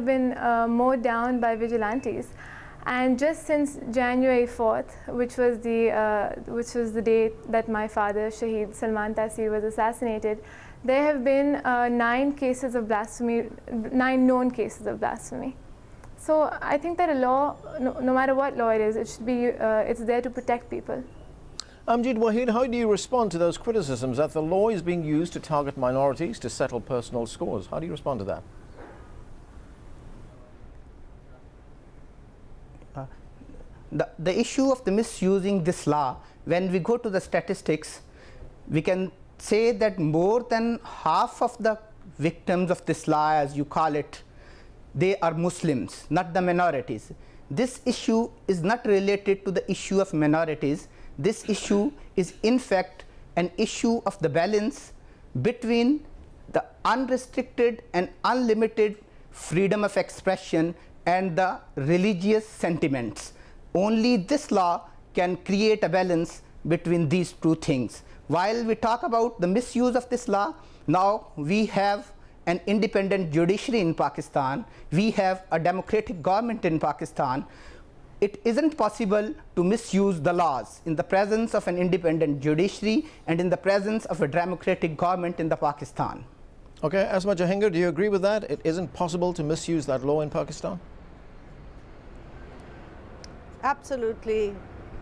have been mowed down by vigilantes. And just since January 4th, which was the day that my father, Shaheed Salman Taseer, was assassinated, there have been 9 cases of blasphemy, 9 known cases of blasphemy. So I think that a law, no matter what law it is, it should be, it's there to protect people. Amjad Waheed, how do you respond to those criticisms that the law is being used to target minorities to settle personal scores? How do you respond to that? The issue of the misusing this law, when we go to the statistics, we can say that more than half of the victims of this law, as you call it, they are Muslims, not the minorities. This issue is not related to the issue of minorities. This issue is in fact an issue of the balance between the unrestricted and unlimited freedom of expression and the religious sentiments. Only this law can create a balance between these two things. While we talk about the misuse of this law, now we have an independent judiciary in Pakistan, we have a democratic government in Pakistan. It isn't possible to misuse the laws in the presence of an independent judiciary and in the presence of a democratic government in the Pakistan. Okay, Asma Jahangir, do you agree with that? It isn't possible to misuse that law in Pakistan? Absolutely.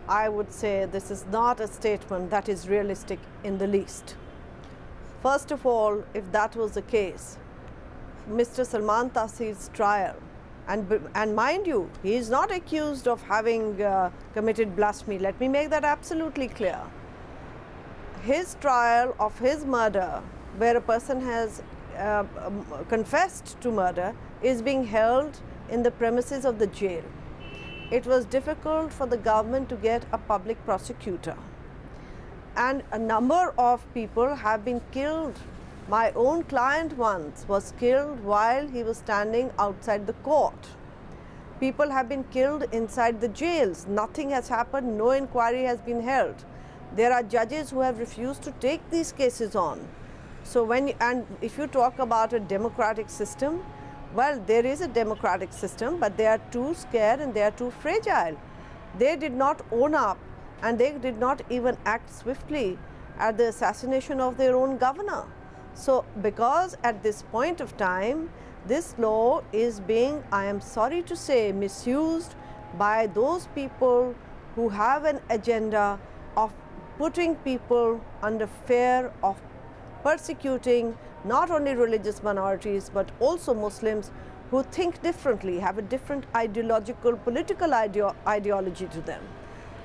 I would say this is not a statement that is realistic in the least. First of all, if that was the case, Mr. Salman Taseer's trial, and mind you, he is not accused of having committed blasphemy. Let me make that absolutely clear. His trial of his murder, where a person has confessed to murder, is being held in the premises of the jail. It was difficult for the government to get a public prosecutor. And a number of people have been killed. My own client once was killed while he was standing outside the court. People have been killed inside the jails. Nothing has happened, no inquiry has been held. There are judges who have refused to take these cases on. So if you talk about a democratic system, well, there is a democratic system, but they are too scared and they are too fragile. They did not own up and they did not even act swiftly at the assassination of their own governor. So because at this point of time, this law is being, I am sorry to say, misused by those people who have an agenda of putting people under fear of persecuting not only religious minorities but also Muslims who think differently, have a different ideological, political ideology to them.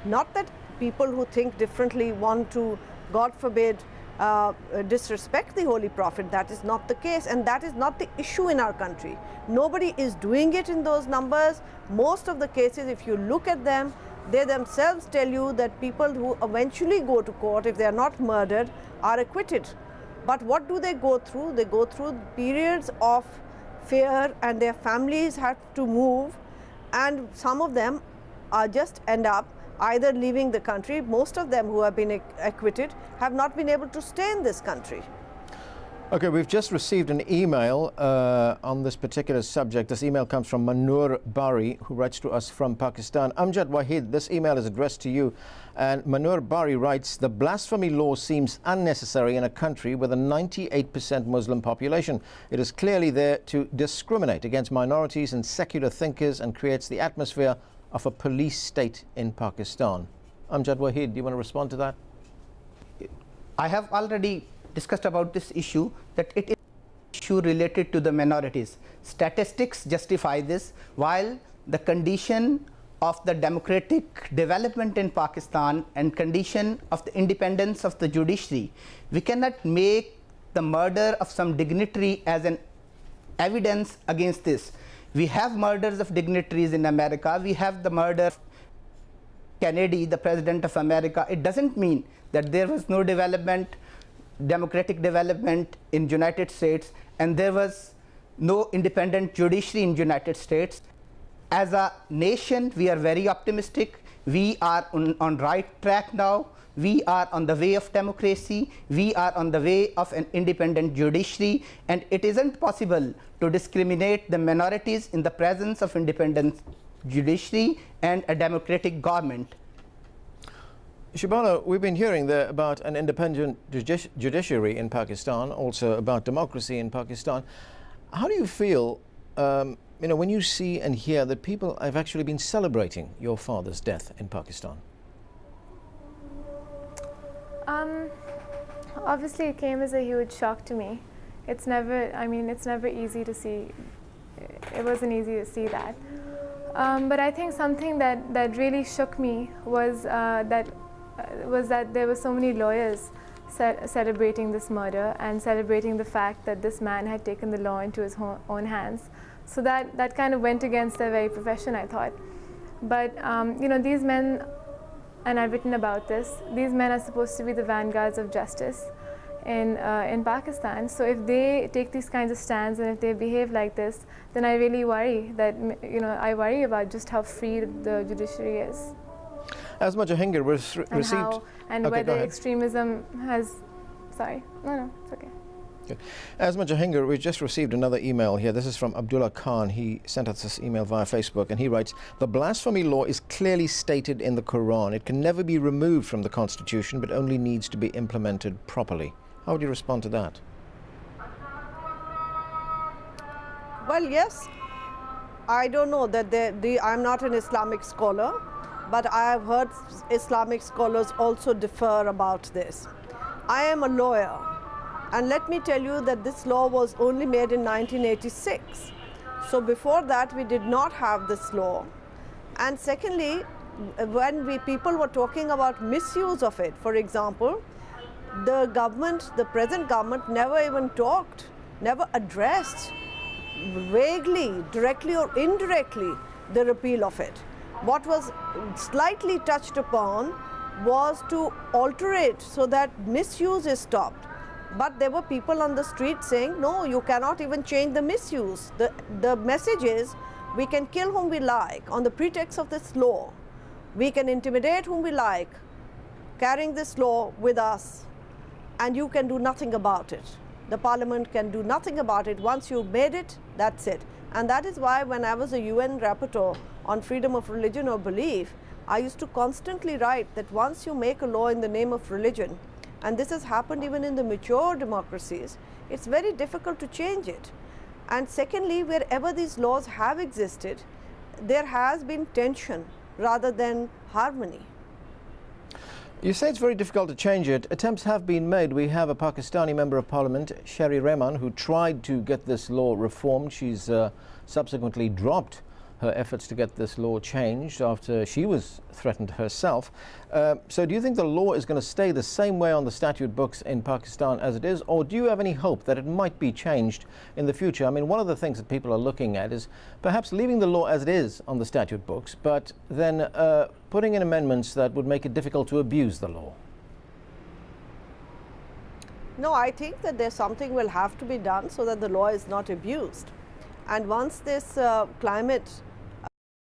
Not that people who think differently want to, God forbid, disrespect the Holy Prophet. That is not the case, and that is not the issue in our country. Nobody is doing it in those numbers. Most of the cases, if you look at them, they themselves tell you that people who eventually go to court, if they are not murdered, are acquitted. But what do they go through? They go through periods of fear and their families have to move, and some of them are just end up either leaving the country. Most of them who have been acquitted have not been able to stay in this country. Okay, we've just received an email on this particular subject. This email comes from Manur Bari, who writes to us from Pakistan. Amjad Waheed, this email is addressed to you. And Manur Bari writes, the blasphemy law seems unnecessary in a country with a 98% Muslim population. It is clearly there to discriminate against minorities and secular thinkers and creates the atmosphere of a police state in Pakistan. Amjad Waheed, do you want to respond to that? I have already discussed about this issue, that it is an issue related to the minorities. Statistics justify this, while the condition of the democratic development in Pakistan and condition of the independence of the judiciary, we cannot make the murder of some dignitary as an evidence against this. We have murders of dignitaries in America. We have the murder of Kennedy, the President of America. It doesn't mean that there was no development, democratic development in United States, and there was no independent judiciary in United States. As a nation, we are very optimistic. we are on right track now. We are on the way of democracy. We are on the way of an independent judiciary, and it isn't possible to discriminate the minorities in the presence of independent judiciary and a democratic government. Shibana, we've been hearing there about an independent judiciary in Pakistan, also about democracy in Pakistan. How do you feel, when you see and hear that people have actually been celebrating your father's death in Pakistan? Obviously, it came as a huge shock to me. It's never easy to see. It wasn't easy to see that. But I think something that really shook me was that there were so many lawyers celebrating this murder and celebrating the fact that this man had taken the law into his own hands. So that kind of went against their very profession, I thought. But these men, and I've written about this, these men are supposed to be the vanguards of justice in Pakistan. So if they take these kinds of stands and if they behave like this, then I really worry that, I worry about just how free the judiciary is. Asma Jahangir received... And okay, whether extremism has... Sorry. No, it's okay. Good. Asma Jahangir, we just received another email here. This is from Abdullah Khan. He sent us this email via Facebook, and he writes, "The blasphemy law is clearly stated in the Quran. It can never be removed from the Constitution, but only needs to be implemented properly." How would you respond to that? Well, yes. I don't know that I'm not an Islamic scholar, but I have heard Islamic scholars also differ about this. I am a lawyer, and let me tell you that this law was only made in 1986. So before that, we did not have this law. And secondly, when people were talking about misuse of it, for example, the present government never even talked, never addressed vaguely, directly or indirectly, the repeal of it. What was slightly touched upon was to alter it so that misuse is stopped. But there were people on the street saying, no, you cannot even change the misuse. The message is, we can kill whom we like on the pretext of this law. We can intimidate whom we like, carrying this law with us, and you can do nothing about it. The parliament can do nothing about it. Once you've made it, that's it. And that is why when I was a UN rapporteur on freedom of religion or belief, I used to constantly write that once you make a law in the name of religion, and this has happened even in the mature democracies, it's very difficult to change it. And secondly, wherever these laws have existed, there has been tension rather than harmony. You say it's very difficult to change it. Attempts have been made. We have a Pakistani member of parliament, Sherry Rehman, who tried to get this law reformed. She's subsequently dropped her efforts to get this law changed after she was threatened herself. So do you think the law is going to stay the same way on the statute books in Pakistan as it is, or do you have any hope that it might be changed in the future? I mean, one of the things that people are looking at is perhaps leaving the law as it is on the statute books, but then putting in amendments that would make it difficult to abuse the law. No, I think that there's something will have to be done so that the law is not abused. And once this climate